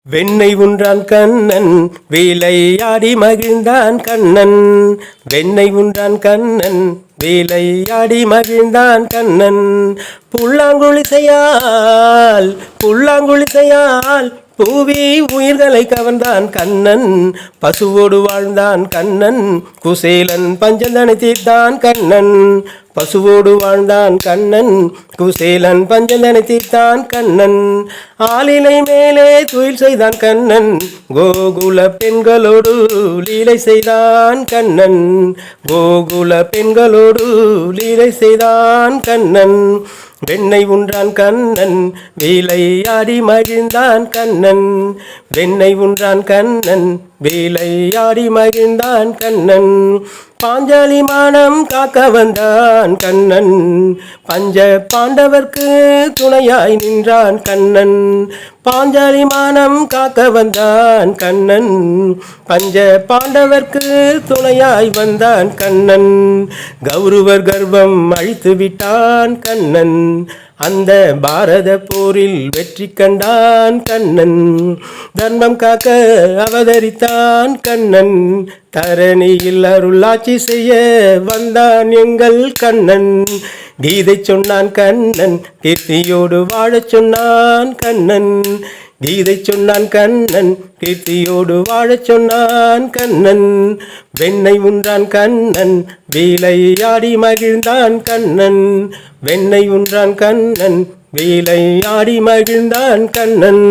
வெண்ணெய் உண்டான் கண்ணன் வேலையாடி மகிழ்ந்தான் கண்ணன். வெண்ணெய் உண்டான் கண்ணன் வேலையாடி மகிழ்ந்தான் கண்ணன். புல்லாங்குழிசையால் பூவி உயிர்களை கவர்ந்தான் கண்ணன். பசுவோடு வாழ்ந்தான் கண்ணன், குசேலன் பஞ்சந்தனை தீர்த்தான் கண்ணன். பசுவோடு வாழ்ந்தான் கண்ணன், குசேலன் பஞ்சந்தனை தீர்த்தான் கண்ணன். ஆலிலை மேலே துயில் செய்தான் கண்ணன், கோகுல பெண்களோடு லீலை செய்தான் கண்ணன். கோகுல பெண்களோடு லீலை செய்தான் கண்ணன். வெண்ணெய் உண்டான் கண்ணன் வேலையாடி மகிழ்ந்தான் கண்ணன். வெண்ணெய் உண்டான் கண்ணன் வேலையாடி மகிழ்ந்தான் கண்ணன். பாஞ்சாலி மானம் காக்க வந்தான் கண்ணன், பஞ்ச பாண்டவர்க்கு துணையாய் நின்றான் கண்ணன். பாஞ்சாலி மானம் காக்க வந்தான் கண்ணன், பஞ்ச பாண்டவர்க்கு துணையாய் வந்தான் கண்ணன். கௌரவர் கர்வம் அழித்து விட்டான் கண்ணன், அந்த பாரத போரில் வெற்றி கண்டான் கண்ணன். தர்மம் காக்க அவதரித்தான் கண்ணன், தரணியில் அருளாட்சி செய்ய வந்தான் எங்கள் கண்ணன். கீதை சொன்னான் கண்ணன், கீர்த்தியோடு வாழச் சொன்னான் கண்ணன். கீதை சொன்னான் கண்ணன், கீர்த்தியோடு வாழச் சொன்னான் கண்ணன். வெண்ணெய் உண்டான் கண்ணன் வேலையாடி மகிழ்ந்தான் கண்ணன். வெண்ணெய் உண்டான் கண்ணன் வேலையாடி மகிழ்ந்தான் கண்ணன்.